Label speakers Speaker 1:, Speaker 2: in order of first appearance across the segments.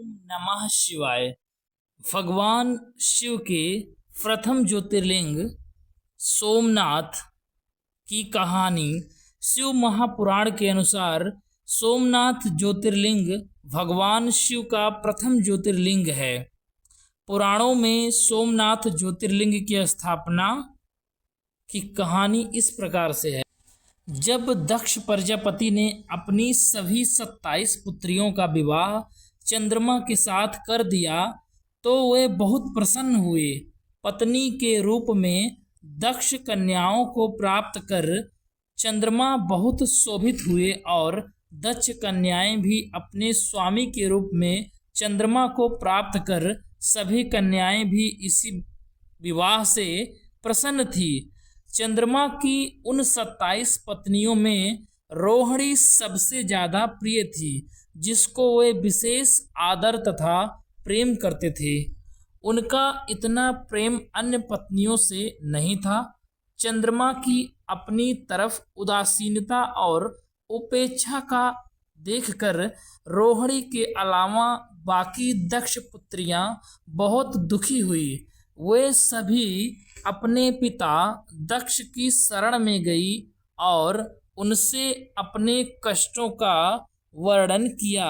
Speaker 1: ओम नमः शिवाय। भगवान शिव के प्रथम ज्योतिर्लिंग सोमनाथ की कहानी। शिव महापुराण के अनुसार सोमनाथ ज्योतिर्लिंग भगवान शिव का प्रथम ज्योतिर्लिंग है। पुराणों में सोमनाथ ज्योतिर्लिंग की स्थापना की कहानी इस प्रकार से है। जब दक्ष प्रजापति ने अपनी सभी 27 पुत्रियों का विवाह चंद्रमा के साथ कर दिया तो वे बहुत प्रसन्न हुए। पत्नी के रूप में दक्ष कन्याओं को प्राप्त कर चंद्रमा बहुत शोभित हुए और दक्ष कन्याएं भी अपने स्वामी के रूप में चंद्रमा को प्राप्त कर सभी कन्याएं भी इसी विवाह से प्रसन्न थी। चंद्रमा की उन 27 पत्नियों में रोहिणी सबसे ज्यादा प्रिय थी, जिसको वे विशेष आदर तथा प्रेम करते थे। उनका इतना प्रेम अन्य पत्नियों से नहीं था। चंद्रमा की अपनी तरफ उदासीनता और उपेक्षा का देखकर रोहिणी के अलावा बाकी दक्ष पुत्रियां बहुत दुखी हुई। वे सभी अपने पिता दक्ष की शरण में गई और उनसे अपने कष्टों का वर्णन किया।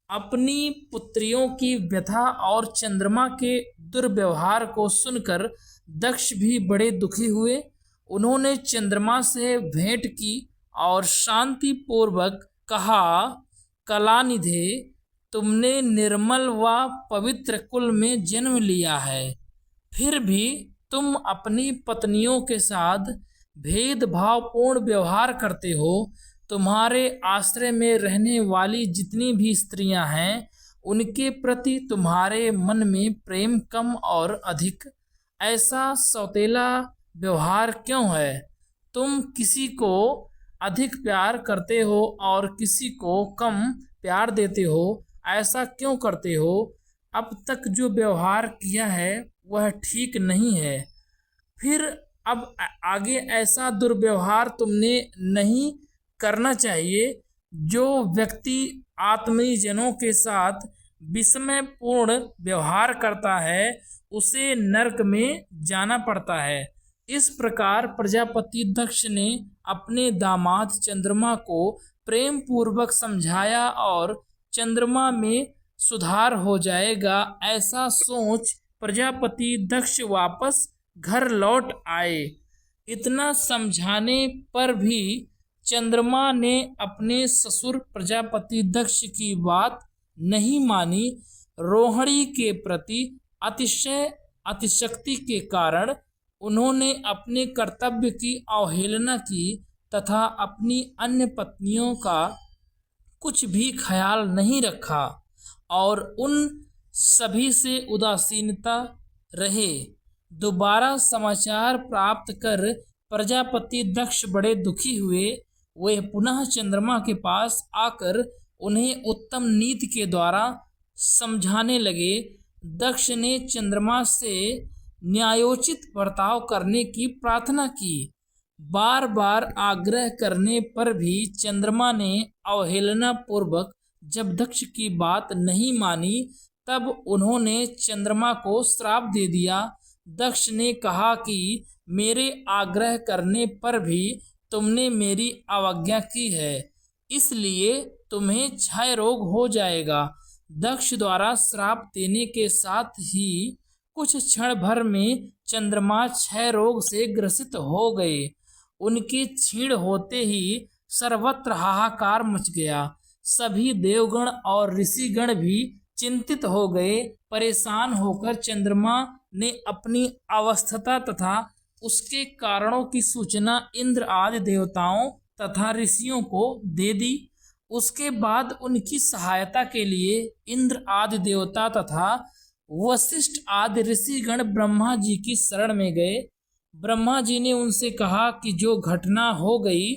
Speaker 1: अपनी पुत्रियों की व्यथा और चंद्रमा के दुर्व्यवहार को सुनकर दक्ष भी बड़े दुखी हुए। उन्होंने चंद्रमा से भेंट की और शांति पूर्वक कहा, कलानिधे, तुमने निर्मल व पवित्र कुल में जन्म लिया है, फिर भी तुम अपनी पत्नियों के साथ भेदभावपूर्ण व्यवहार करते हो। तुम्हारे आश्रय में रहने वाली जितनी भी स्त्रियां हैं, उनके प्रति तुम्हारे मन में प्रेम कम और अधिक। ऐसा सौतेला व्यवहार क्यों है? तुम किसी को अधिक प्यार करते हो और किसी को कम प्यार देते हो। ऐसा क्यों करते हो? अब तक जो व्यवहार किया है वह ठीक नहीं है, फिर अब आगे ऐसा दुर्व्यवहार तुमने नहीं करना चाहिए। जो व्यक्ति आत्मीयजनों के साथ विषमयपूर्ण व्यवहार करता है उसे नरक में जाना पड़ता है। इस प्रकार प्रजापति दक्ष ने अपने दामाद चंद्रमा को प्रेम पूर्वक समझाया और चंद्रमा में सुधार हो जाएगा, ऐसा सोच प्रजापति दक्ष वापस घर लौट आए। इतना समझाने पर भी चंद्रमा ने अपने ससुर प्रजापति दक्ष की बात नहीं मानी। रोहिणी के प्रति अतिशय अतिशक्ति के कारण उन्होंने अपने कर्तव्य की अवहेलना की तथा अपनी अन्य पत्नियों का कुछ भी ख्याल नहीं रखा और उन सभी से उदासीनता रहे। दोबारा समाचार प्राप्त कर प्रजापति दक्ष बड़े दुखी हुए। वे पुनः चंद्रमा के पास आकर उन्हें उत्तम नीति के द्वारा समझाने लगे। दक्ष ने चंद्रमा से न्यायोचित बर्ताव करने की प्रार्थना की। बार बार आग्रह करने पर भी चंद्रमा ने अवहेलना पूर्वक जब दक्ष की बात नहीं मानी, तब उन्होंने चंद्रमा को श्राप दे दिया। दक्ष ने कहा कि मेरे आग्रह करने पर भी तुमने मेरी अवज्ञा की है, इसलिए तुम्हें क्षय रोग हो जाएगा। दक्ष द्वारा श्राप देने के साथ ही कुछ क्षण भर में चंद्रमा क्षय रोग से ग्रसित हो गए। उनके क्षीण होते ही सर्वत्र हाहाकार मच गया। सभी देवगण और ऋषिगण भी चिंतित हो गए। परेशान होकर चंद्रमा ने अपनी अवस्था तथा उसके कारणों की सूचना इंद्र आदि देवताओं तथा ऋषियों को दे दी। उसके बाद उनकी सहायता के लिए इंद्र आदि देवता तथा वशिष्ठ आदि ऋषिगण ब्रह्मा जी की शरण में गए। ब्रह्मा जी ने उनसे कहा कि जो घटना हो गई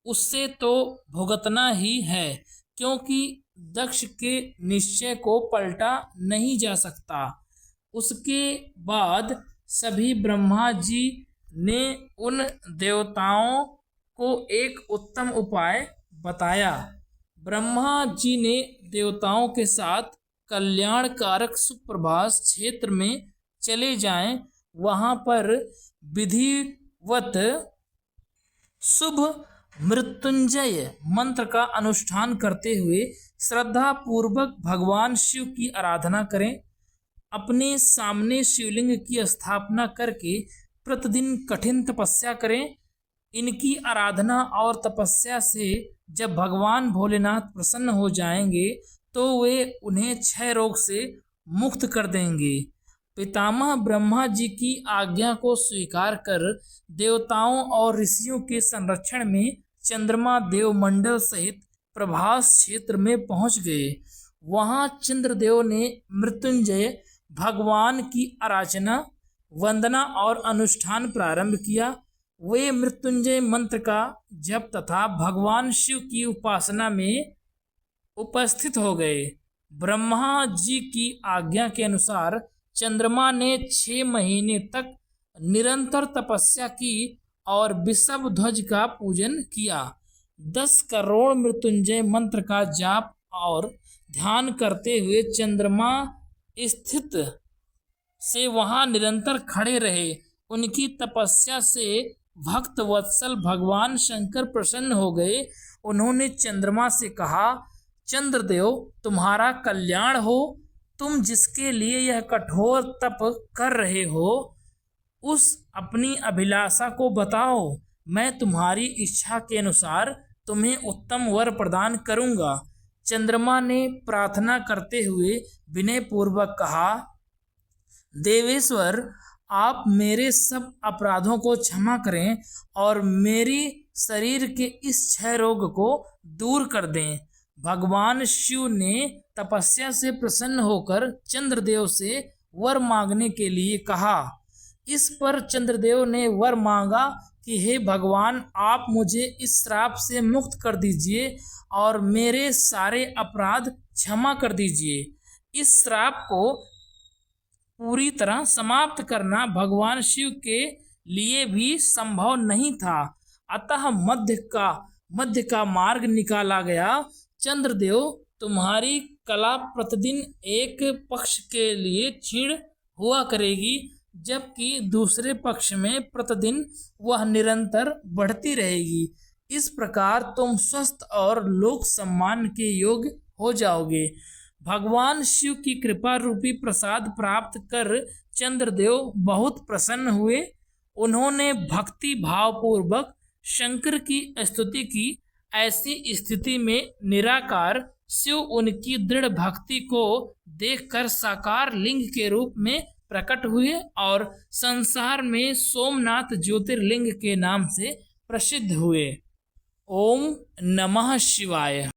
Speaker 1: उससे तो भुगतना ही है, क्योंकि दक्ष के निश्चय को पलटा नहीं जा सकता। उसके बाद सभी ब्रह्मा जी ने उन देवताओं को एक उत्तम उपाय बताया। ब्रह्मा जी ने देवताओं के साथ कल्याणकारक सुप्रभास क्षेत्र में चले जाएं, वहां पर विधिवत शुभ मृत्युंजय मंत्र का अनुष्ठान करते हुए श्रद्धा पूर्वक भगवान शिव की आराधना करें। अपने सामने शिवलिंग की स्थापना करके प्रतिदिन कठिन तपस्या करें। इनकी आराधना और तपस्या से जब भगवान भोलेनाथ प्रसन्न हो जाएंगे तो वे उन्हें क्षय रोग से मुक्त कर देंगे। पितामह ब्रह्मा जी की आज्ञा को स्वीकार कर देवताओं और ऋषियों के संरक्षण में चंद्रमा देवमंडल सहित प्रभास क्षेत्र में पहुंच गए। वहां चंद्रदेव ने मृत्युंजय भगवान की आराधना, वंदना और अनुष्ठान प्रारंभ किया। वे मृत्युंजय मंत्र का जप तथा भगवान शिव की उपासना में उपस्थित हो गए। ब्रह्मा जी की आज्ञा के अनुसार चंद्रमा ने 6 महीने तक निरंतर तपस्या की और विषभ ध्वज का पूजन किया। 10 करोड़ मृत्युंजय मंत्र का जाप और ध्यान करते हुए चंद्रमा स्थित से वहां निरंतर खड़े रहे। उनकी तपस्या से भक्त वत्सल भगवान शंकर प्रसन्न हो गए। उन्होंने चंद्रमा से कहा, चंद्रदेव तुम्हारा कल्याण हो। तुम जिसके लिए यह कठोर तप कर रहे हो उस अपनी अभिलाषा को बताओ। मैं तुम्हारी इच्छा के अनुसार तुम्हें उत्तम वर प्रदान करूंगा। चंद्रमा ने प्रार्थना करते हुए विनय पूर्वक कहा, देवेश्वर आप मेरे सब अपराधों को क्षमा करें और मेरी शरीर के इस क्षय रोग को दूर कर दें। भगवान शिव ने तपस्या से प्रसन्न होकर चंद्रदेव से वर मांगने के लिए कहा। इस पर चंद्रदेव ने वर मांगा कि हे भगवान, आप मुझे इस श्राप से मुक्त कर दीजिए और मेरे सारे अपराध क्षमा कर दीजिए। इस श्राप को पूरी तरह समाप्त करना भगवान शिव के लिए भी संभव नहीं था, अतः मध्य का मार्ग निकाला गया। चंद्रदेव तुम्हारी कला प्रतिदिन एक पक्ष के लिए क्षीण हुआ करेगी, जबकि दूसरे पक्ष में प्रतिदिन वह निरंतर बढ़ती रहेगी। इस प्रकार तुम स्वस्थ और लोक सम्मान के योग्य हो जाओगे। भगवान शिव की कृपा रूपी प्रसाद प्राप्त कर चंद्रदेव बहुत प्रसन्न हुए। उन्होंने भक्ति भाव पूर्वक शंकर की स्तुति की। ऐसी स्थिति में निराकार शिव उनकी दृढ़ भक्ति को देखकर साकार लिंग के रूप में प्रकट हुए और संसार में सोमनाथ ज्योतिर्लिंग के नाम से प्रसिद्ध हुए। ओम नमः शिवाय।